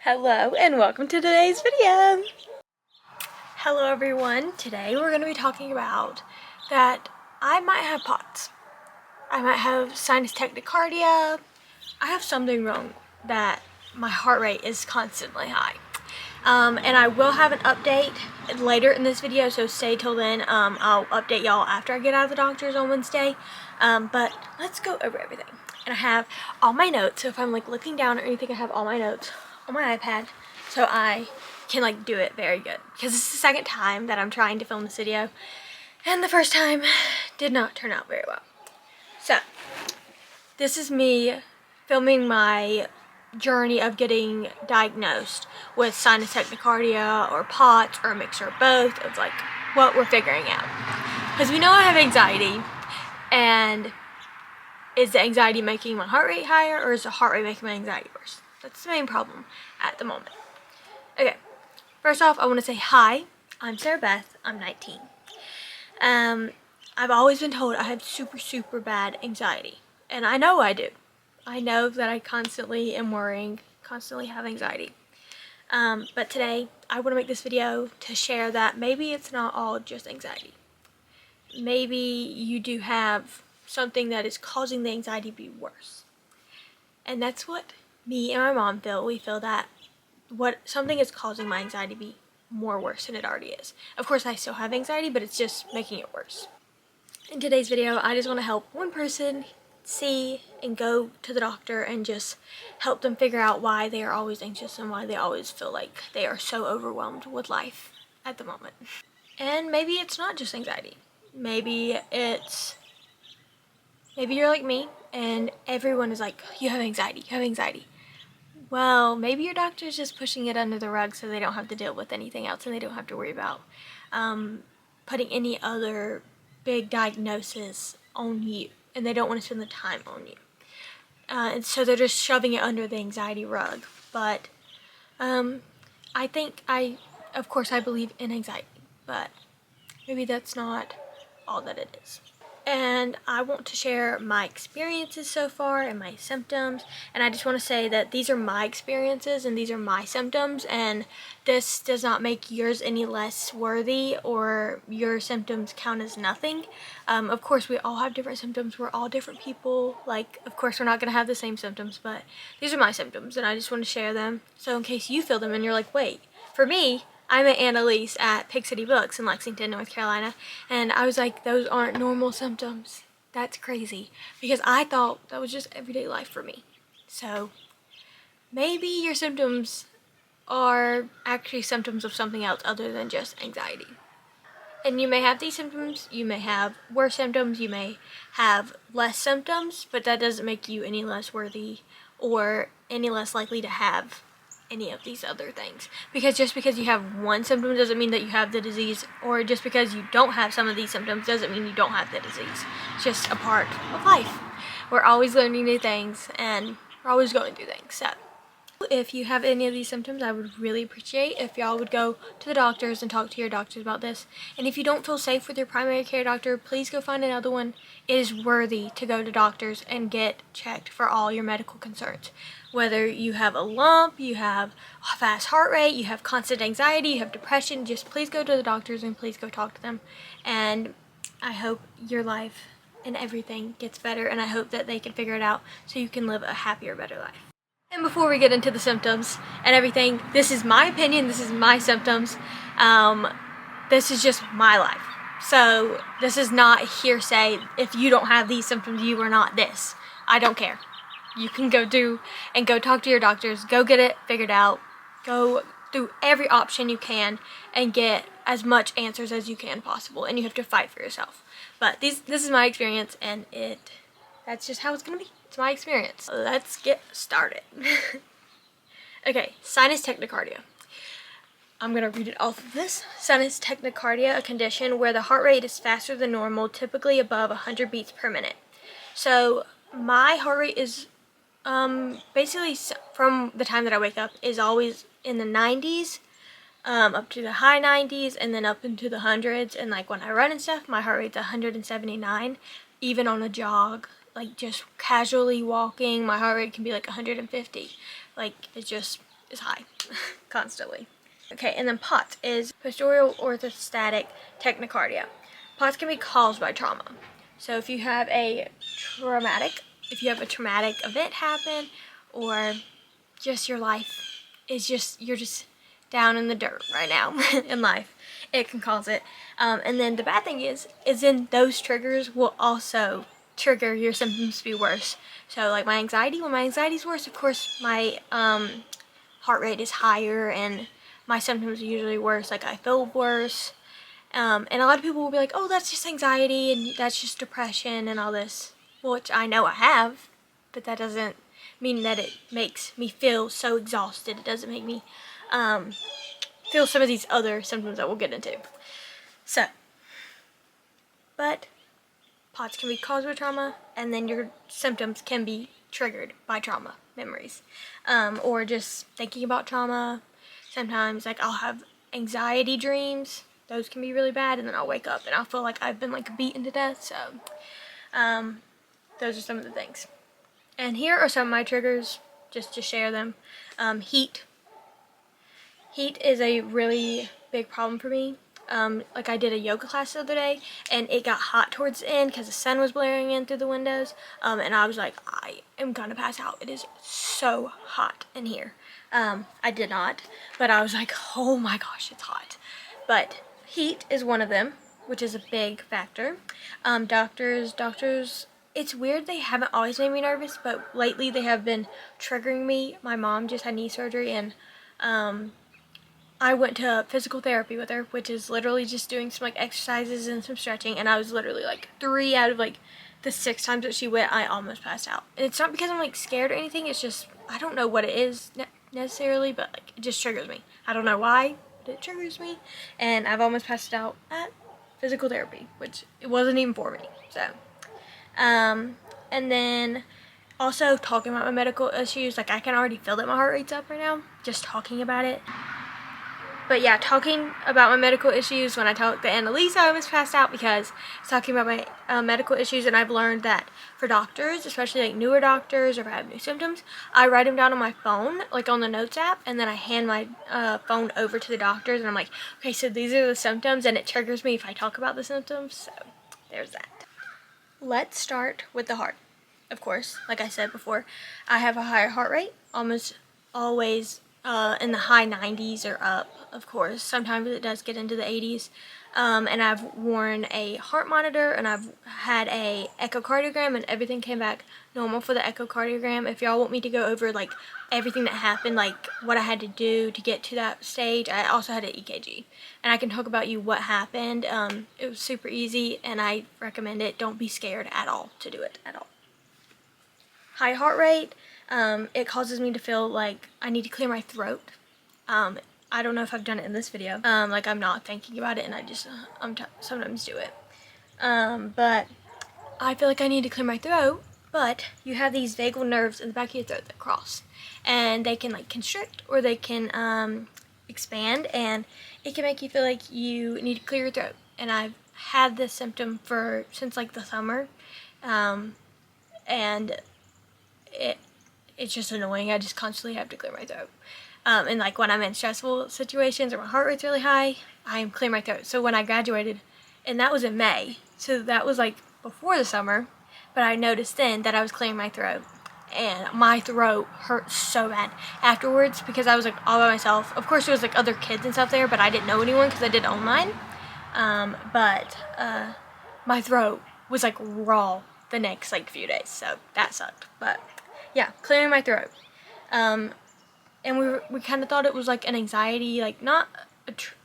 Hello and welcome to today's video. Hello everyone. Today we're going to be talking about that I might have POTS. I might have sinus tachycardia. I have something wrong that my heart rate is constantly high. And I will have an update later in this video, so stay till then. I'll update y'all after I get out of the doctor's on Wednesday. But let's go over everything. And I have all my notes, so if I'm like looking down or anything, I have all my notes on my iPad, so I can like do it very good. Because this is the second time that I'm trying to film this video, and the first time did not turn out very well. So, this is me filming my journey of getting diagnosed with sinus tachycardia or POTS or a mixture of both, of like what we're figuring out. Because we know I have anxiety, and is the anxiety making my heart rate higher, or is the heart rate making my anxiety worse? That's the main problem at the moment. Okay, first off, I want to say hi. I'm Sara Beth. I'm 19. I've always been told I have super bad anxiety, and I know I do. I know that I constantly am worrying, constantly have anxiety. But today, I want to make this video to share that maybe it's not all just anxiety. Maybe you do have something that is causing the anxiety to be worse. And that's what me and my mom feel. We feel that something is causing my anxiety to be more worse than it already is. Of course, I still have anxiety, but it's just making it worse. In today's video, I just want to help one person see and go to the doctor and just help them figure out why they are always anxious and why they always feel like they are so overwhelmed with life at the moment. And maybe it's not just anxiety. Maybe you're like me and everyone is like, you have anxiety, you have anxiety. Well, maybe your doctor is just pushing it under the rug so they don't have to deal with anything else and they don't have to worry about putting any other big diagnosis on you, and they don't want to spend the time on you. And so they're just shoving it under the anxiety rug. But of course I believe in anxiety, but maybe that's not all that it is. And I want to share my experiences so far and my symptoms, and I just want to say that these are my experiences and these are my symptoms, and this does not make yours any less worthy or your symptoms count as nothing. Of course we all have different symptoms, we're all different people, like of course we're not going to have the same symptoms, but these are my symptoms and I just want to share them, so in case you feel them and you're like, wait, for me, I met Annalise at Pig City Books in Lexington, North Carolina, and I was like, those aren't normal symptoms. That's crazy, because I thought that was just everyday life for me. So maybe your symptoms are actually symptoms of something else other than just anxiety. And you may have these symptoms, you may have worse symptoms, you may have less symptoms, but that doesn't make you any less worthy or any less likely to have any of these other things. Because just because you have one symptom doesn't mean that you have the disease, or just because you don't have some of these symptoms doesn't mean you don't have the disease. It's just a part of life. We're always learning new things and we're always going through things. So if you have any of these symptoms, I would really appreciate if y'all would go to the doctors and talk to your doctors about this. And if you don't feel safe with your primary care doctor, please go find another one. It is worthy to go to doctors and get checked for all your medical concerns. Whether you have a lump, you have a fast heart rate, you have constant anxiety, you have depression, just please go to the doctors and please go talk to them. And I hope your life and everything gets better, and I hope that they can figure it out so you can live a happier, better life. And before we get into the symptoms and everything, this is my opinion, this is my symptoms, this is just my life. So this is not hearsay. If you don't have these symptoms, you are not this. I don't care. You can go talk to your doctors, go get it figured out, go through every option you can and get as much answers as you can possible, and you have to fight for yourself. But this is my experience, and that's just how it's gonna be. It's my experience. Let's get started. Okay, sinus tachycardia. I'm gonna read it off of this. Sinus tachycardia, a condition where the heart rate is faster than normal, typically above 100 beats per minute. So my heart rate is basically from the time that I wake up is always in the 90s, up to the high 90s, and then up into the hundreds. And like when I run and stuff, my heart rate's 179. Even on a jog, like just casually walking, my heart rate can be like 150. Like it's is high constantly. Okay, and then POTS is posterior orthostatic tachycardia. POTS can be caused by trauma. So if you have a traumatic event happen, or just your life is you're just down in the dirt right now in life, it can cause it. And then the bad thing is then those triggers will also trigger your symptoms to be worse. So like when my anxiety's worse, of course my heart rate is higher and my symptoms are usually worse. Like I feel worse. And a lot of people will be like, oh, that's just anxiety and that's just depression and all this, which I know I have, but that doesn't mean that it makes me feel so exhausted. It doesn't make me feel some of these other symptoms that we'll get into. So, but POTS can be caused by trauma, and then your symptoms can be triggered by trauma memories, or just thinking about trauma. Sometimes, like, I'll have anxiety dreams. Those can be really bad, and then I'll wake up and I'll feel like I've been like beaten to death. So those are some of the things. And here are some of my triggers, just to share them. Heat is a really big problem for me. Like I did a yoga class the other day and it got hot towards the end because the sun was blaring in through the windows, and I was like, I am gonna pass out. It is so hot in here. I did not, but I was like, oh my gosh, it's hot. But heat is one of them, which is a big factor. Doctors, it's weird, they haven't always made me nervous, but lately they have been triggering me. My mom just had knee surgery, and I went to physical therapy with her, which is literally just doing some like exercises and some stretching, and I was literally like 3 out of like the 6 times that she went, I almost passed out. And it's not because I'm like scared or anything, it's just, I don't know what it is necessarily, but like it just triggers me. I don't know why, but it triggers me, and I've almost passed out at physical therapy, which it wasn't even for me. So and then also talking about my medical issues, like I can already feel that my heart rate's up right now just talking about it. But yeah, talking about my medical issues, when I talked to Annalisa, I was passed out because I was talking about my medical issues, and I've learned that for doctors, especially like newer doctors, or if I have new symptoms, I write them down on my phone, like on the Notes app, and then I hand my phone over to the doctors, and I'm like, okay, so these are the symptoms, and it triggers me if I talk about the symptoms, so there's that. Let's start with the heart. Of course, like I said before, I have a higher heart rate, almost always in the high 90s or up, of course. Sometimes it does get into the 80s. And I've worn a heart monitor, and I've had a echocardiogram, and everything came back normal for the echocardiogram. If y'all want me to go over like everything that happened, like what I had to do to get to that stage, I also had an EKG. And I can talk about what happened. It was super easy, and I recommend it. Don't be scared at all to do it at all. High heart rate, it causes me to feel like I need to clear my throat. I don't know if I've done it in this video. Like I'm not thinking about it, and I just sometimes do it. But I feel like I need to clear my throat, but you have these vagal nerves in the back of your throat that cross, and they can like constrict or they can expand, and it can make you feel like you need to clear your throat. And I've had this symptom since like the summer, and it's just annoying. I just constantly have to clear my throat. And like when I'm in stressful situations or my heart rate's really high, I am clearing my throat. So when I graduated, and that was in May, so that was like before the summer, but I noticed then that I was clearing my throat, and my throat hurt so bad afterwards because I was like all by myself. Of course there was like other kids and stuff there, but I didn't know anyone because I did online. But my throat was like raw the next like few days, so that sucked. But yeah, clearing my throat. And we kind of thought it was like an anxiety, like not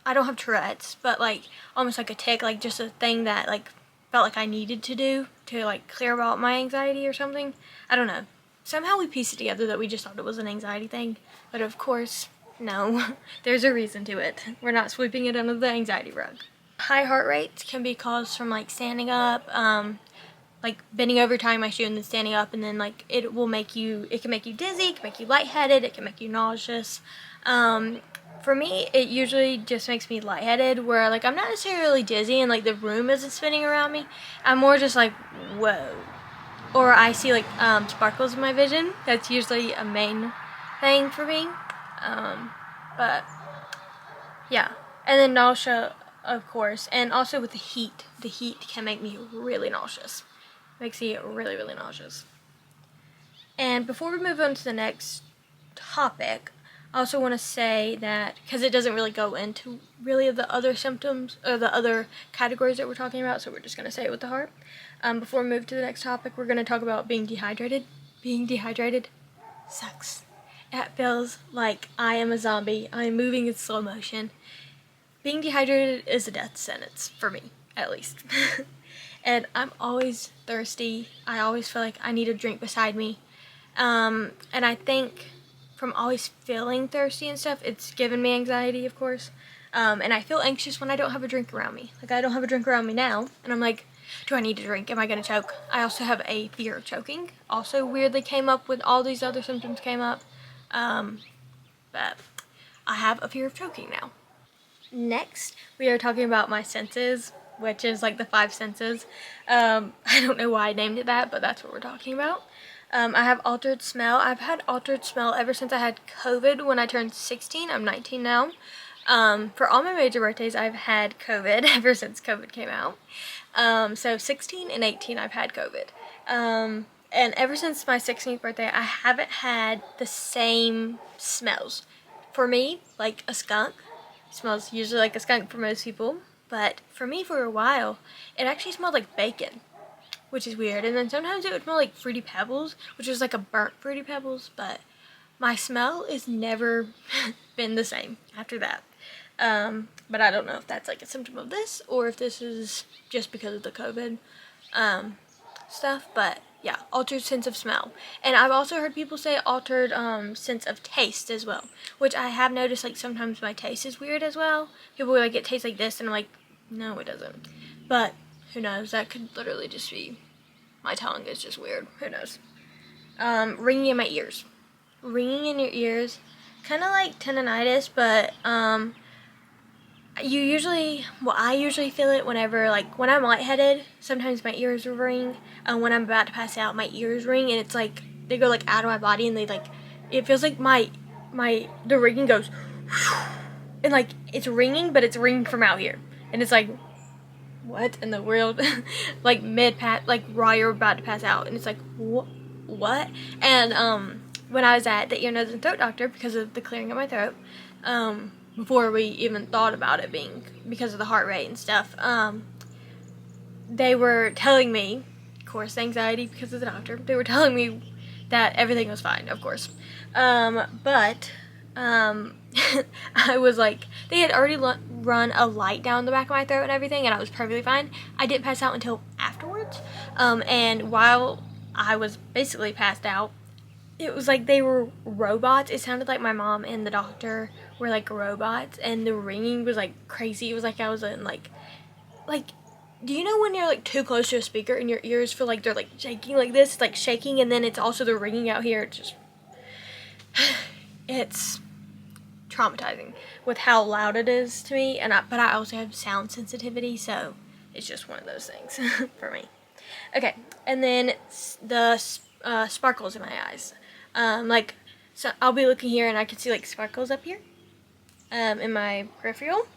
I don't have Tourette's, but like almost like a tic, like just a thing that like felt like I needed to do to like clear out my anxiety or something. I don't know. Somehow we pieced it together that we just thought it was an anxiety thing, but of course, no. There's a reason to it. We're not sweeping it under the anxiety rug. High heart rates can be caused from like standing up, like bending over, tying my shoe, and then standing up, and then like it can make you dizzy, it can make you lightheaded, it can make you nauseous. For me, it usually just makes me lightheaded, where like I'm not necessarily dizzy and like the room isn't spinning around me. I'm more just like, whoa. Or I see like sparkles in my vision. That's usually a main thing for me. But yeah, and then nausea, of course, and also with the heat can make me really nauseous. Makes me really, really nauseous. And before we move on to the next topic, I also want to say that, because it doesn't really go into really the other symptoms or the other categories that we're talking about, so we're just going to say it with the heart. Before we move to the next topic, we're going to talk about being dehydrated. Being dehydrated sucks. It feels like I am a zombie. I am moving in slow motion. Being dehydrated is a death sentence, for me, at least. And I'm always thirsty. I always feel like I need a drink beside me. And I think from always feeling thirsty and stuff, it's given me anxiety, of course. And I feel anxious when I don't have a drink around me. Like, I don't have a drink around me now, and I'm like, do I need a drink? Am I going to choke? I also have a fear of choking. Also weirdly came up when all these other symptoms came up. But I have a fear of choking now. Next, we are talking about my senses, which is like the 5 senses. I don't know why I named it that, but that's what we're talking about. I have altered smell. I've had altered smell ever since I had COVID when I turned 16. I'm 19 now. For all my major birthdays, I've had COVID ever since COVID came out. So 16 and 18, I've had COVID. And ever since my 16th birthday, I haven't had the same smells. For me, like a skunk. It smells usually like a skunk for most people. But for me, for a while, it actually smelled like bacon, which is weird. And then sometimes it would smell like Fruity Pebbles, which was like a burnt Fruity Pebbles. But my smell has never been the same after that. But I don't know if that's like a symptom of this or if this is just because of the COVID stuff. But yeah, altered sense of smell. And I've also heard people say altered sense of taste as well, which I have noticed, like, sometimes my taste is weird as well. People are like, it tastes like this, and I'm like, no, it doesn't. But who knows? That could literally just be my tongue is just weird. Who knows? Ringing in my ears. Ringing in your ears, kind of like tinnitus, but I usually feel it whenever, like, when I'm lightheaded, sometimes my ears will ring, and when I'm about to pass out, my ears ring, and it's like, they go, like, out of my body, and they, like, it feels like the ringing goes, and, like, it's ringing, but it's ringing from out here, and it's like, what in the world? Like, like, while you're about to pass out, and it's like, what? And, when I was at the ear, nose, and throat doctor, because of the clearing of my throat, before we even thought about it being because of the heart rate and stuff, they were telling me, of course, anxiety because of the doctor, they were telling me that everything was fine, of course. But I was like, they had already run a light down the back of my throat and everything, and I was perfectly fine. I didn't pass out until afterwards. And while I was basically passed out, it was like they were robots. It sounded like my mom and the doctor were like robots, and the ringing was like crazy. It was like I was in like, do you know when you're like too close to a speaker and your ears feel like they're like shaking like this? It's like shaking, and then it's also the ringing out here. It's traumatizing with how loud it is to me, but I also have sound sensitivity, so it's just one of those things for me. Okay, and then the sparkles in my eyes. So I'll be looking here and I can see like sparkles up here in my peripheral.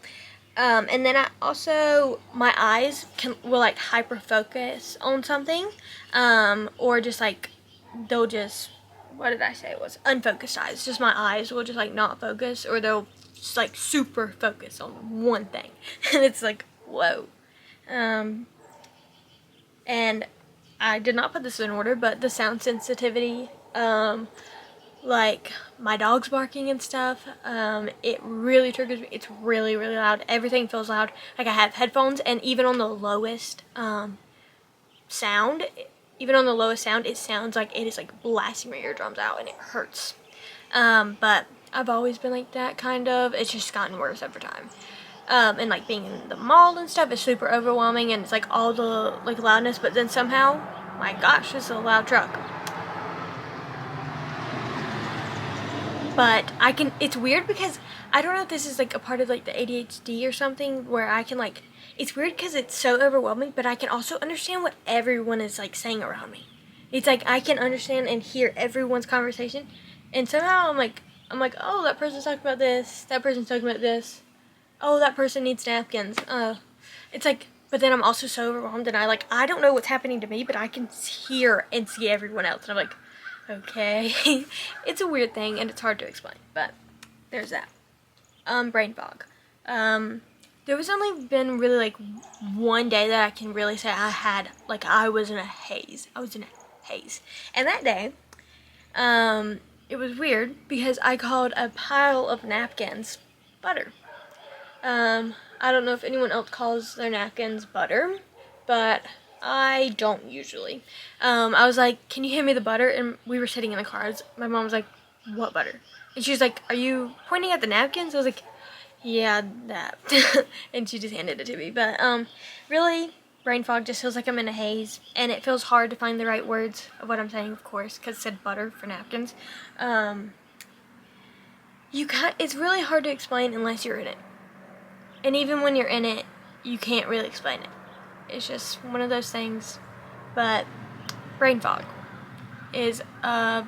And then I also, my eyes will like hyper focus on something, or just like, they'll just, what did I say it was? Unfocused eyes. Just my eyes will just like not focus, or they'll just like super focus on one thing. And it's like, whoa. And I did not put this in order, but the sound sensitivity, like my dog's barking and stuff, it really triggers me. It's really, really loud. Everything feels loud. Like, I have headphones, and even on the lowest sound, it sounds like it is like blasting my eardrums out, and it hurts. But I've always been like that, kind of. It's just gotten worse over time. And like being in the mall and stuff is super overwhelming, and it's like all the like loudness, but then somehow, my gosh, this is a loud truck. But it's weird because I don't know if this is like a part of like the ADHD or something, where I can like, it's weird because it's so overwhelming, but I can also understand what everyone is like saying around me. It's like I can understand and hear everyone's conversation, and somehow I'm like, I'm like, oh, that person's talking about this, that person's talking about this, oh, that person needs napkins. It's like, but then I'm also so overwhelmed, and I don't know what's happening to me, but I can hear and see everyone else, and I'm like, okay. It's a weird thing, and it's hard to explain, but there's that. Brain fog. There was only been really like one day that I can really say I was in a haze. And that day, it was weird because I called a pile of napkins butter. I don't know if anyone else calls their napkins butter, but I don't usually. I was like, can you hand me the butter? And we were sitting in the car. My mom was like, what butter? And she was like, are you pointing at the napkins? I was like, yeah, that. And she just handed it to me. But really, brain fog just feels like I'm in a haze, and it feels hard to find the right words of what I'm saying, of course, because it said butter for napkins. It's really hard to explain unless you're in it. And even when you're in it, you can't really explain it. It's just one of those things. But brain fog is a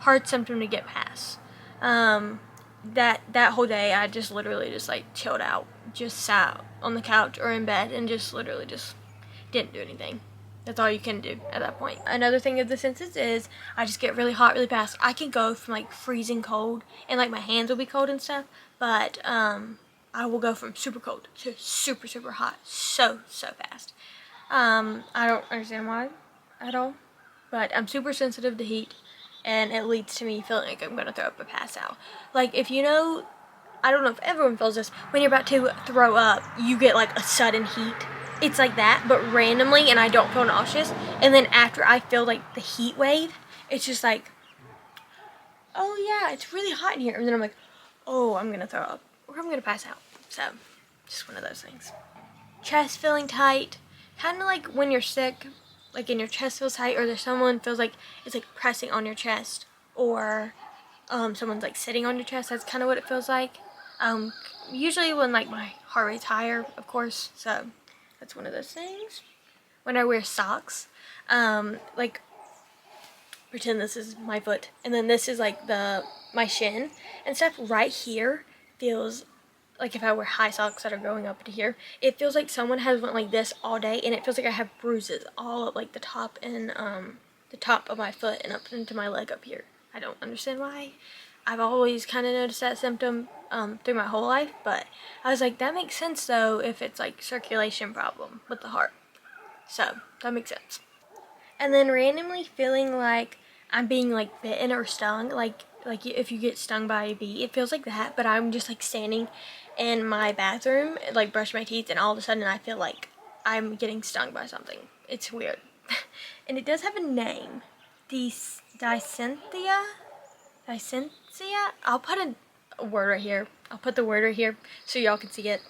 hard symptom to get past. That whole day, I just literally just like chilled out, just sat on the couch or in bed and just literally just didn't do anything. That's all you can do at that point. Another thing of the senses is I just get really hot really fast. I can go from like freezing cold and like my hands will be cold and stuff, but I will go from super cold to super, super hot so fast. I don't understand why at all, but I'm super sensitive to heat, and it leads to me feeling like I'm going to throw up or pass out. Like, if you know, I don't know if everyone feels this, when you're about to throw up, you get like a sudden heat. It's like that, but randomly, and I don't feel nauseous. And then after I feel like the heat wave, it's just like, oh yeah, it's really hot in here. And then I'm like, oh, I'm going to throw up, or I'm going to pass out. So, just one of those things. Chest feeling tight, kind of like when you're sick, like in your chest feels tight, or there's someone feels like it's like pressing on your chest, or someone's like sitting on your chest. That's kind of what it feels like. Usually when like my heart rate's higher, of course, so that's one of those things. When I wear socks, like pretend this is my foot, and then this is like my shin and stuff. Right here feels like, if I wear high socks that are going up to here, it feels like someone has went like this all day, and it feels like I have bruises all up like the top and the top of my foot and up into my leg up here. I don't understand why. I've always kind of noticed that symptom through my whole life, but I was like, that makes sense though if it's like circulation problem with the heart. So that makes sense. And then randomly feeling like I'm being like bitten or stung, like if you get stung by a bee, it feels like that, but I'm just like standing in my bathroom, like brush my teeth, and all of a sudden I feel like I'm getting stung by something. It's weird. And it does have a name. Dysynthia? I'll put a word right here. I'll put the word right here so y'all can see it.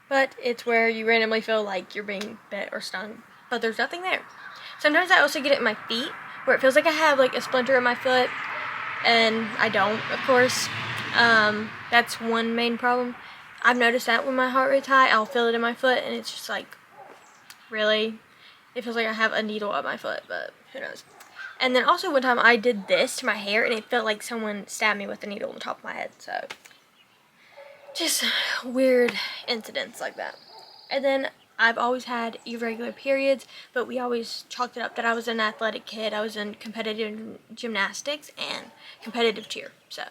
But it's where you randomly feel like you're being bit or stung, but there's nothing there. Sometimes I also get it in my feet, where it feels like I have like a splinter in my foot, and I don't, of course. That's one main problem. I've noticed that when my heart rate's high, I'll feel it in my foot, and it's just like, really? It feels like I have a needle up my foot, but who knows. And then also one time I did this to my hair, and it felt like someone stabbed me with a needle on the top of my head, so just weird incidents like that. And then I've always had irregular periods, but we always chalked it up that I was an athletic kid. I was in competitive gymnastics and competitive cheer. So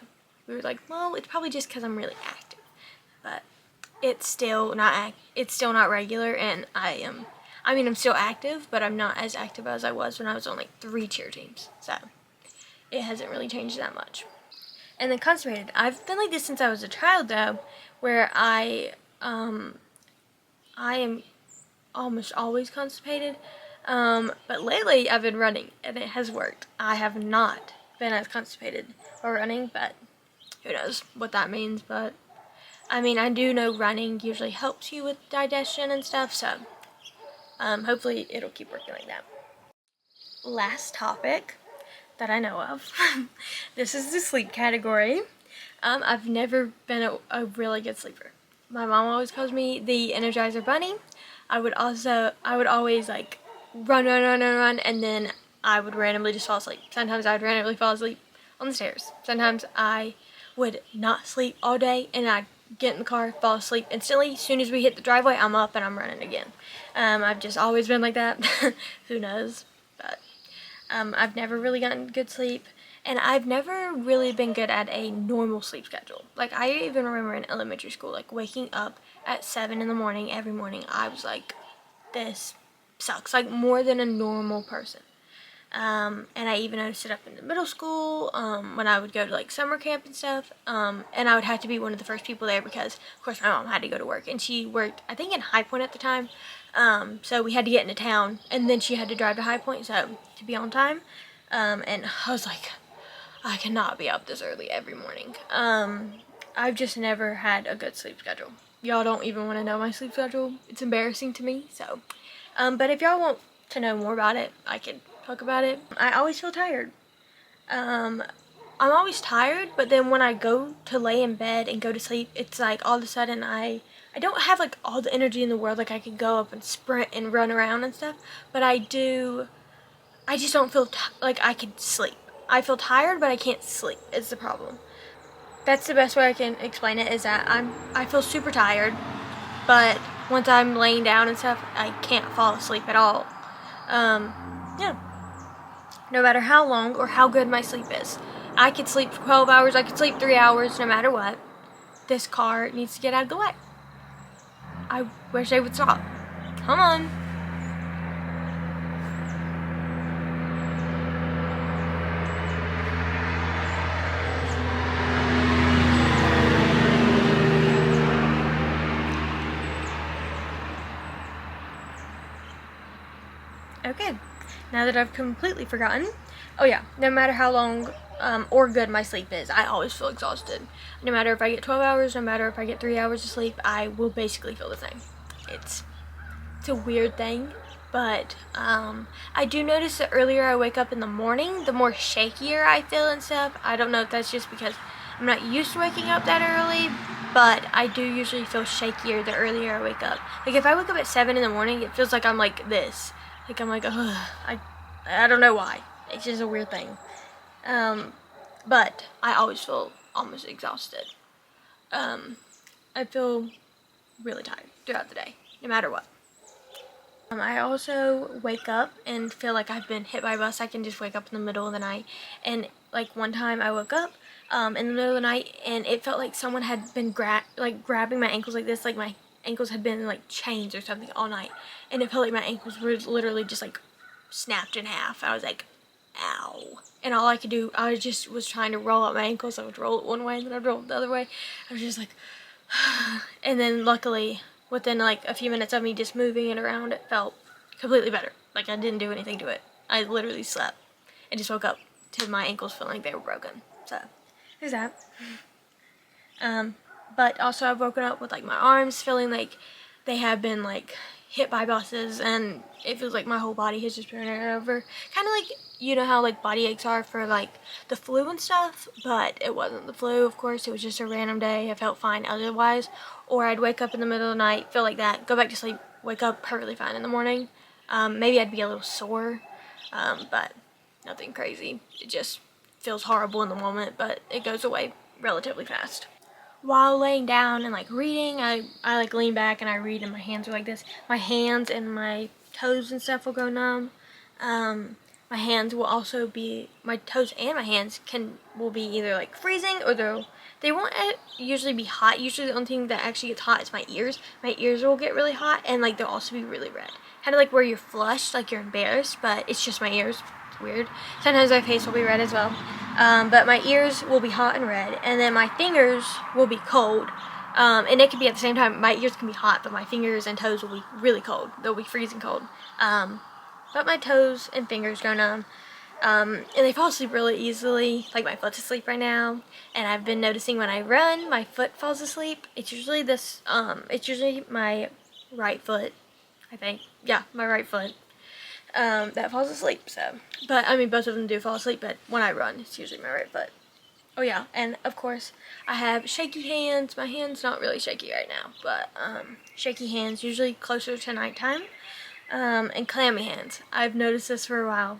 we were like, well, it's probably just because I'm really active. But it's still not regular, and I'm still active, but I'm not as active as I was when I was on like 3 cheer teams. So it hasn't really changed that much. And then constipated. I've been like this since I was a child though, where I am almost always constipated. But lately I've been running, and it has worked. I have not been as constipated while running, but who knows what that means. But I mean, I do know running usually helps you with digestion and stuff, so hopefully it'll keep working like that. Last topic that I know of. This is the sleep category. I've never been a really good sleeper. My mom always calls me the Energizer Bunny. I would always like run, and then I would randomly just fall asleep. Sometimes I would randomly fall asleep on the stairs. Sometimes I would not sleep all day, and I'd get in the car, fall asleep instantly. As soon as we hit the driveway, I'm up and I'm running again. I've just always been like that. Who knows? But I've never really gotten good sleep, and I've never really been good at a normal sleep schedule. Like, I even remember in elementary school, like, waking up at 7 in the morning every morning. I was like, this sucks, like, more than a normal person. And I even noticed it up in the middle school, when I would go to like summer camp and stuff, and I would have to be one of the first people there because of course my mom had to go to work, and she worked, I think, in High Point at the time, so we had to get into town, and then she had to drive to High Point, so to be on time, and I was like, I cannot be up this early every morning. I've just never had a good sleep schedule. Y'all don't even want to know my sleep schedule. It's embarrassing to me, so, but if y'all want to know more about it, I can talk about it. I always feel tired. I'm always tired, but then when I go to lay in bed and go to sleep, it's like all of a sudden I don't have like all the energy in the world. Like, I could go up and sprint and run around and stuff, but I just don't feel like I could sleep. I feel tired, but I can't sleep is the problem. That's the best way I can explain it, is that I feel super tired, but once I'm laying down and stuff, I can't fall asleep at all. Yeah. No matter how long or how good my sleep is. I could sleep 12 hours, I could sleep 3 hours, no matter what. This car needs to get out of the way. I wish they would stop. Come on. Okay, now that I've completely forgotten, oh yeah, no matter how long or good my sleep is, I always feel exhausted. No matter if I get 12 hours, no matter if I get 3 hours of sleep, I will basically feel the same. It's a weird thing, but I do notice that earlier I wake up in the morning, the more shakier I feel and stuff. I don't know if that's just because I'm not used to waking up that early, but I do usually feel shakier the earlier I wake up. Like, if I wake up at 7 in the morning, it feels like I'm like this. Like, I'm like, ugh, I don't know why. It's just a weird thing. But I always feel almost exhausted. I feel really tired throughout the day, no matter what. I also wake up and feel like I've been hit by a bus. I can just wake up in the middle of the night. And, like, one time I woke up in the middle of the night, and it felt like someone had been grabbing my ankles like this, like my ankles had been like chains or something all night, and it felt like my ankles were literally just like snapped in half. I was like, ow. And all I could do, I just was trying to roll out my ankles. I would roll it one way and then I'd roll it the other way. I was just like and then luckily within like a few minutes of me just moving it around, it felt completely better. Like, I didn't do anything to it. I literally slept and just woke up to my ankles feeling like they were broken. So there's that. But also I've woken up with like my arms feeling like they have been like hit by buses, and it feels like my whole body has just been ran over. Kind of like, you know how like body aches are for like the flu and stuff, but it wasn't the flu, of course. It was just a random day. I felt fine otherwise. Or I'd wake up in the middle of the night, feel like that, go back to sleep, wake up perfectly fine in the morning. Maybe I'd be a little sore, but nothing crazy. It just feels horrible in the moment, but it goes away relatively fast. While laying down and like reading, I like lean back and I read, and my hands are like this. My hands and my toes and stuff will go numb. My hands will also be, my toes and my hands will be either like freezing, or they won't usually be hot. Usually the only thing that actually gets hot is my ears. My ears will get really hot, and like they'll also be really red. Kind of like where you're flushed, like you're embarrassed, but it's just my ears. It's weird. Sometimes my face will be red as well. But my ears will be hot and red, and then my fingers will be cold. And it can be at the same time. My ears can be hot, but my fingers and toes will be really cold. They'll be freezing cold. But my toes and fingers go numb. And they fall asleep really easily. Like, my foot's asleep right now. And I've been noticing when I run, my foot falls asleep. It's usually my right foot, I think. Yeah, my right foot. That falls asleep, so. But, I mean, both of them do fall asleep, but when I run, it's usually my right foot. Oh yeah, and of course, I have shaky hands. My hand's not really shaky right now, but, shaky hands, usually closer to nighttime. And clammy hands. I've noticed this for a while.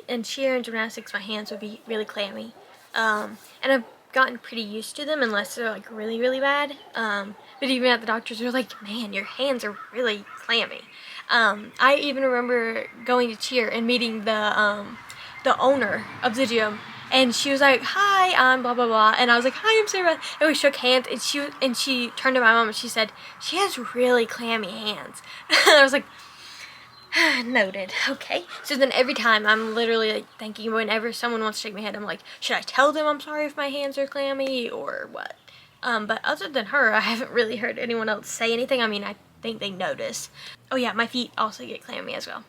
In cheer and gymnastics, my hands would be really clammy. And I've gotten pretty used to them unless they're like really, really bad. But even at the doctor's, they're like, man, your hands are really clammy. I even remember going to cheer and meeting the owner of the gym, and she was like, hi, I'm blah blah blah, and I was like, hi, I'm Sara Beth, and we shook hands, and she turned to my mom and she said, she has really clammy hands. And I was like, noted. Okay. So then every time I'm literally like thinking, whenever someone wants to shake my hand, I'm like, should I tell them I'm sorry if my hands are clammy or what? But other than her, I haven't really heard anyone else say anything. I mean, I think they notice. Oh yeah, my feet also get clammy as well.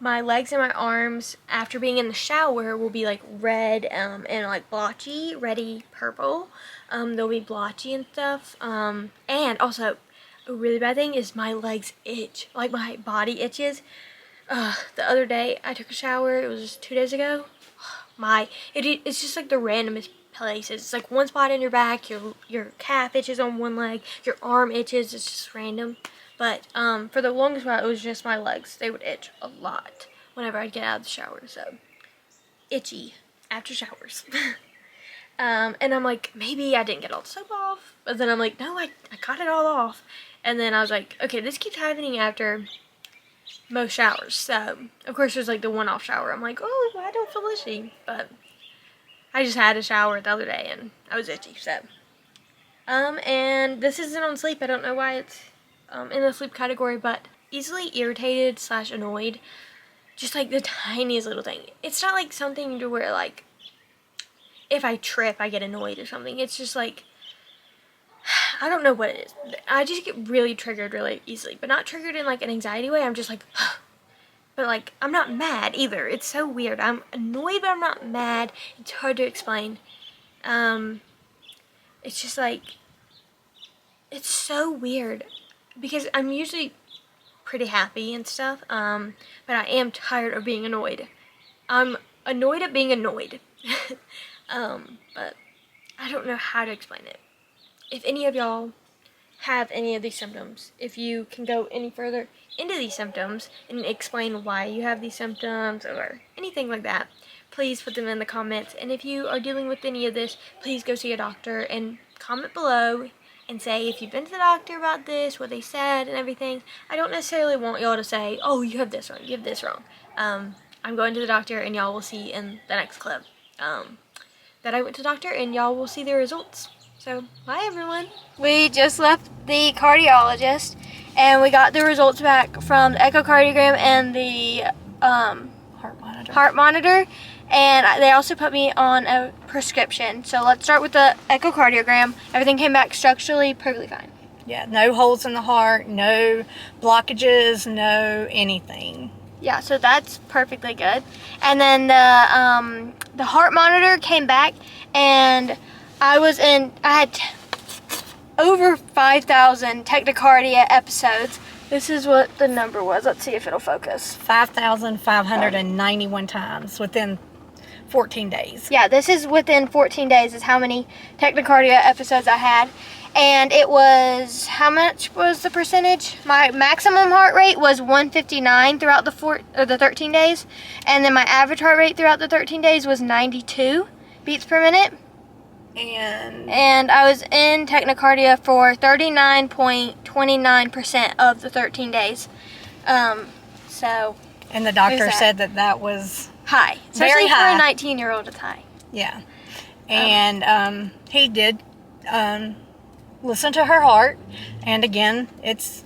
My legs and my arms after being in the shower will be like red and like blotchy, reddy purple. They'll be blotchy and stuff. And also a really bad thing is my legs itch, like my body itches. The other day I took a shower, it was just 2 days ago. It's just like the randomest places. It's like one spot in your back, your calf itches on one leg, your arm itches, it's just random. But for the longest while, it was just my legs. They would itch a lot whenever I'd get out of the shower. So, itchy after showers. And I'm like, maybe I didn't get all the soap off. But then I'm like, no, I got it all off. And then I was like, okay, this keeps happening after most showers. So, of course, there's like the one-off shower. I'm like, oh, I don't feel itchy. But I just had a shower the other day and I was itchy. So, and this isn't on sleep. I don't know why it's in the sleep category, but easily irritated / annoyed, just like the tiniest little thing. It's not like something to where like if I trip I get annoyed or something. It's just like, I don't know what it is. I just get really triggered really easily, but not triggered in like an anxiety way. I'm just like but like I'm not mad either. It's so weird. I'm annoyed but I'm not mad. It's hard to explain. It's just like, it's so weird. Because I'm usually pretty happy and stuff, but I am tired of being annoyed. I'm annoyed at being annoyed. But I don't know how to explain it. If any of y'all have any of these symptoms, if you can go any further into these symptoms and explain why you have these symptoms or anything like that, please put them in the comments. And if you are dealing with any of this, please go see a doctor and comment below and say if you've been to the doctor about this, what they said and everything. I don't necessarily want y'all to say, oh, you have this wrong, you have this wrong. I'm going to the doctor and y'all will see in the next clip that I went to the doctor, and y'all will see the results. So, bye everyone. We just left the cardiologist and we got the results back from the echocardiogram and the heart monitor. And they also put me on a prescription. So let's start with the echocardiogram. Everything came back structurally perfectly fine. Yeah, no holes in the heart, no blockages, no anything. Yeah, so that's perfectly good. And then the heart monitor came back, and I had over 5,000 tachycardia episodes. This is what the number was. Let's see if it'll focus. 5,591 times within 14 days. Yeah, this is within 14 days is how many tachycardia episodes I had. And it was, how much was the percentage? My maximum heart rate was 159 throughout the 13 days. And then my average heart rate throughout the 13 days was 92 beats per minute. And I was in tachycardia for 39.29% of the 13 days. And the doctor said that was high. Very Especially high. For a 19-year-old, it's high. Yeah. And he did listen to her heart. And again, it's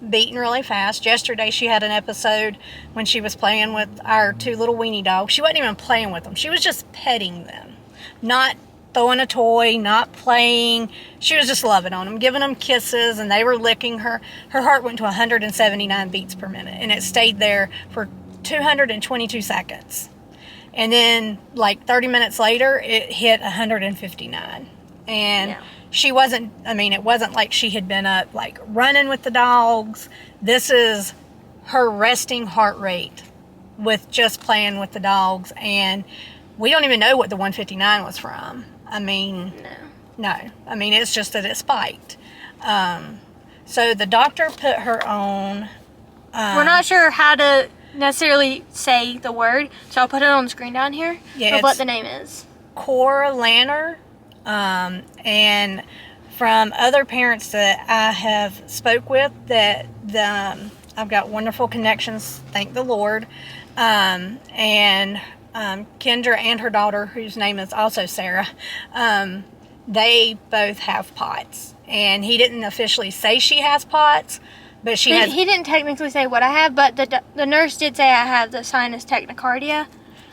beating really fast. Yesterday she had an episode when she was playing with our 2 little weenie dogs. She wasn't even playing with them. She was just petting them. Not throwing a toy, not playing. She was just loving on them, giving them kisses, and they were licking her. Her heart went to 179 beats per minute, and it stayed there for 222 seconds. And then, like 30 minutes later, it hit 159. And she wasn't, it wasn't like she had been up, like, running with the dogs. This is her resting heart rate with just playing with the dogs. And we don't even know what the 159 was from. No. It's just that it spiked. So the doctor put her on... We're not sure how to necessarily say the word, so I'll put it on the screen down here of what the name is. core Lanner, and from other parents that I have spoke with, that I've got wonderful connections, thank the Lord, and Kendra and her daughter, whose name is also Sarah, they both have POTS, and he didn't officially say she has POTS, but she has. He didn't technically say what I have, but the nurse did say I have the sinus tachycardia.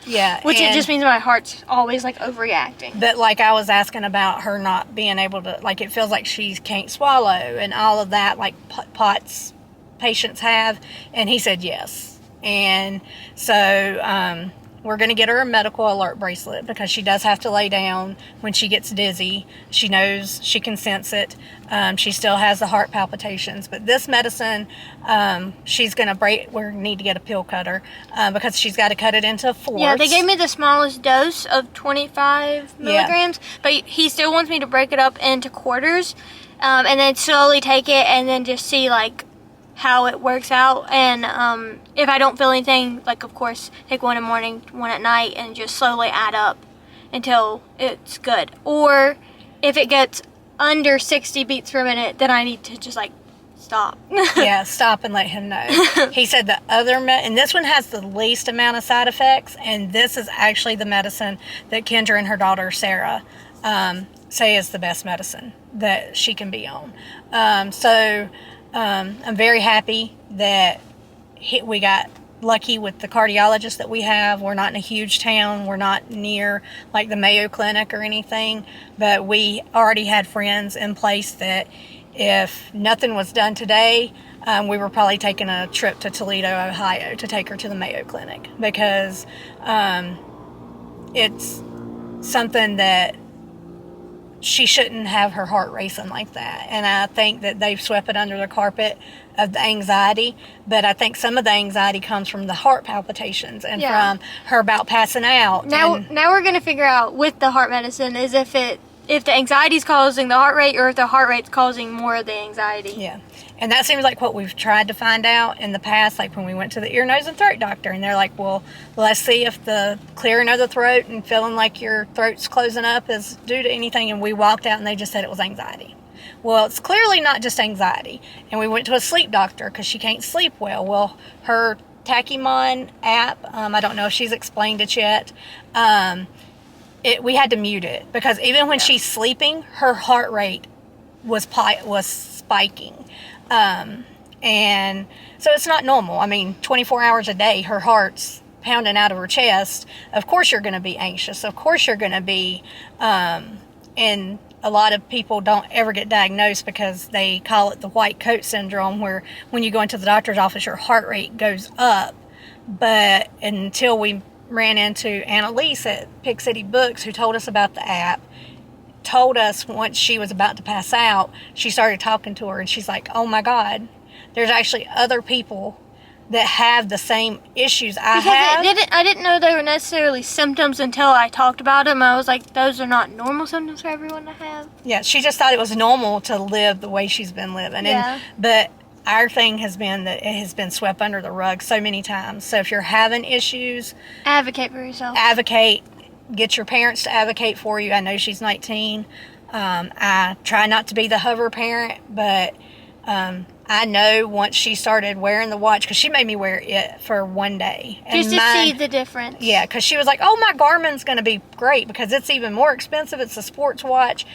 Yeah, which it just means my heart's always like overreacting. But like I was asking about her not being able to, like it feels like she can't swallow and all of that, like POTS patients have, and he said yes. And so we're going to get her a medical alert bracelet because she does have to lay down when she gets dizzy. She knows, she can sense it. She still has the heart palpitations. But this medicine, she's going to break. We need to get a pill cutter because she's got to cut it into fourths. Yeah, they gave me the smallest dose of 25 milligrams, but he still wants me to break it up into quarters and then slowly take it and then just see like how it works out. And if I don't feel anything, like of course take one in the morning, one at night, and just slowly add up until it's good. Or if it gets under 60 beats per minute, then I need to just like stop. Yeah, stop and let him know. He said the other and this one has the least amount of side effects, and this is actually the medicine that Kendra and her daughter Sarah say is the best medicine that she can be on. I'm very happy that we got lucky with the cardiologist that we have. We're not in a huge town. We're not near like the Mayo Clinic or anything, but we already had friends in place that if nothing was done today, we were probably taking a trip to Toledo, Ohio to take her to the Mayo Clinic because it's something that she shouldn't have her heart racing like that. And I think that they've swept it under the carpet of the anxiety, but I think some of the anxiety comes from the heart palpitations and from her about passing out. Now we're going to figure out with the heart medicine is if the anxiety is causing the heart rate or if the heart rate's causing more of the anxiety. Yeah. And that seems like what we've tried to find out in the past, like when we went to the ear, nose, and throat doctor, and they're like, well, let's see if the clearing of the throat and feeling like your throat's closing up is due to anything. And we walked out and they just said it was anxiety. Well, it's clearly not just anxiety. And we went to a sleep doctor because she can't sleep well. Well, her Tachymon app, I don't know if she's explained it yet, we had to mute it because even when she's sleeping, her heart rate was spiking. And so it's not normal. I mean, 24 hours a day, her heart's pounding out of her chest. Of course you're going to be anxious. Of course you're going to be, and a lot of people don't ever get diagnosed because they call it the white coat syndrome, where when you go into the doctor's office, your heart rate goes up. But until we ran into Annalise at Pig City Books, who told us about the app, told us once she was about to pass out, she started talking to her and she's like, oh my God, there's actually other people that have the same issues I have. I didn't know they were necessarily symptoms until I talked about them. I was like, those are not normal symptoms for everyone to have. Yeah, she just thought it was normal to live the way she's been living. Yeah. But our thing has been that it has been swept under the rug so many times. So if you're having issues, advocate for yourself. Advocate. Get your parents to advocate for you. I know she's 19. I try not to be the hover parent, but I know once she started wearing the watch, because she made me wear it for one day. And just to see the difference. Yeah, because she was like, oh, my Garmin's going to be great because it's even more expensive. It's a sports watch.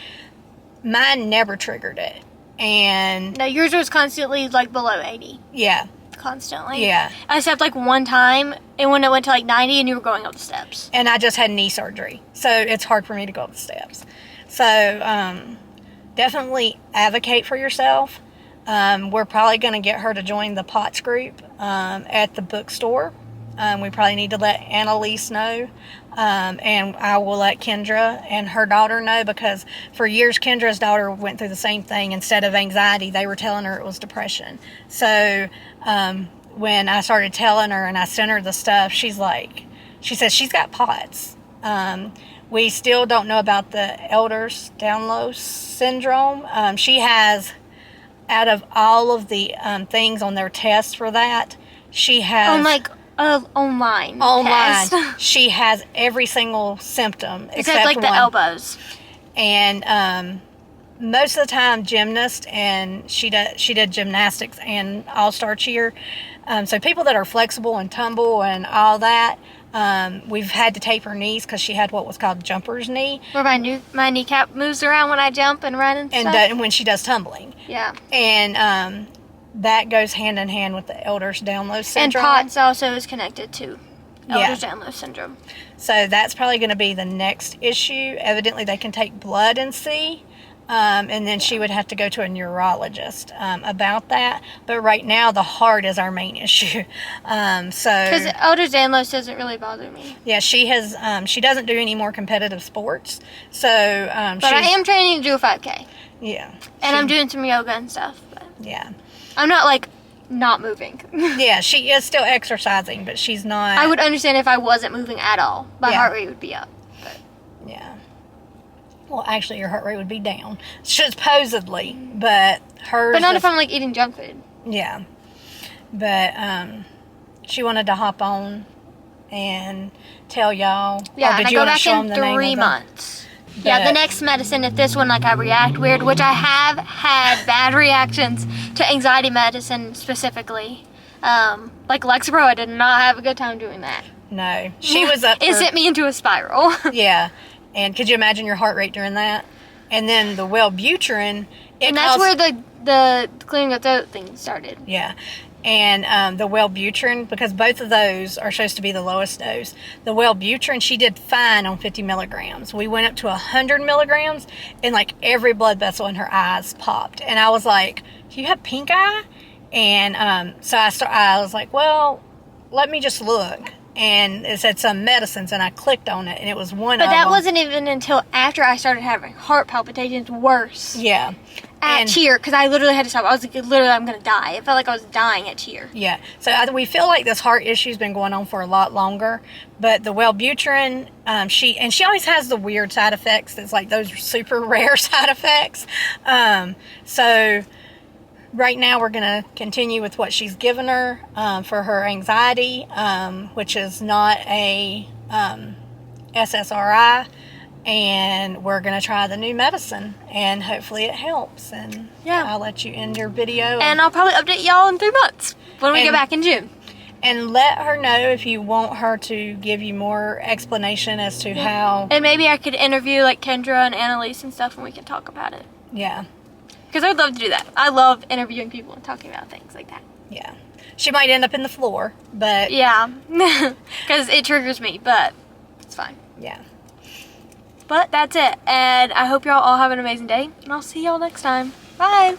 Mine never triggered it. And no, yours was constantly like below 80. Yeah. Constantly. Yeah. Except like one time, and when it went to like 90 and you were going up the steps. And I just had knee surgery, so it's hard for me to go up the steps. So definitely advocate for yourself. We're probably going to get her to join the POTS group at the bookstore. We probably need to let Annalise know. And I will let Kendra and her daughter know, because for years Kendra's daughter went through the same thing. Instead of anxiety, they were telling her it was depression. So when I started telling her and I sent her the stuff, she says she's got POTS. We still don't know about the Ehlers-Danlos syndrome. She has, out of all of the things on their tests for that, she has... online Online. test. She has every single symptom Except like the one. elbows. And most of the time gymnast, and she did gymnastics and all-star cheer. So people that are flexible and tumble and all that, we've had to tape her knees because she had what was called jumper's knee. Where my kneecap moves around when I jump and run and stuff. And when she does tumbling. Yeah. And that goes hand in hand with the Ehlers-Danlos syndrome. And POTS also is connected to Ehlers-Danlos syndrome. So that's probably going to be the next issue. Evidently, they can take blood and see. And then she would have to go to a neurologist about that. But right now, the heart is our main issue. Because Ehlers-Danlos doesn't really bother me. Yeah, she doesn't do any more competitive sports. So, but I am training to do a 5K. Yeah. And I'm doing some yoga and stuff. But yeah. I'm not like not moving. Yeah, she is still exercising, but she's not. I would understand if I wasn't moving at all. My heart rate would be up. But. Yeah. Well, actually, your heart rate would be down, supposedly, but hers. But not if I'm like eating junk food. Yeah, but she wanted to hop on and tell y'all. Yeah, or did and you I go want to back show in them the name 3 of months. Yeah, the next medicine, if this one, like, I react weird, which I have had bad reactions to anxiety medicine specifically. Like Lexapro, I did not have a good time doing that. No, she was up. It sent me into a spiral. Yeah. And could you imagine your heart rate during that? And then the Wellbutrin. And that's where the clearing the throat thing started. Yeah. And the Wellbutrin, because both of those are supposed to be the lowest dose. The Wellbutrin, she did fine on 50 milligrams. We went up to 100 milligrams, and like every blood vessel in her eyes popped. And I was like, do you have pink eye? And so I was like, well, let me just look. And it said some medicines, and I clicked on it, and it was one of them. But that wasn't even until after I started having heart palpitations worse. Yeah. At cheer, because I literally had to stop. I was like, literally, I'm going to die. It felt like I was dying at cheer. Yeah. So we feel like this heart issue's been going on for a lot longer. But the Wellbutrin, she always has the weird side effects. It's like those super rare side effects. So right now we're going to continue with what she's given her for her anxiety, which is not a SSRI. And we're going to try the new medicine, and hopefully it helps. And I'll let you end your video. And I'll probably update y'all in 3 months when we get back in June. And let her know if you want her to give you more explanation as to how. And maybe I could interview like Kendra and Annalise and stuff, and we can talk about it. Yeah. Because I would love to do that. I love interviewing people and talking about things like that. Yeah. She might end up in the floor, but. Yeah. Because it triggers me, but it's fine. Yeah. But that's it. And I hope y'all all have an amazing day. And I'll see y'all next time. Bye.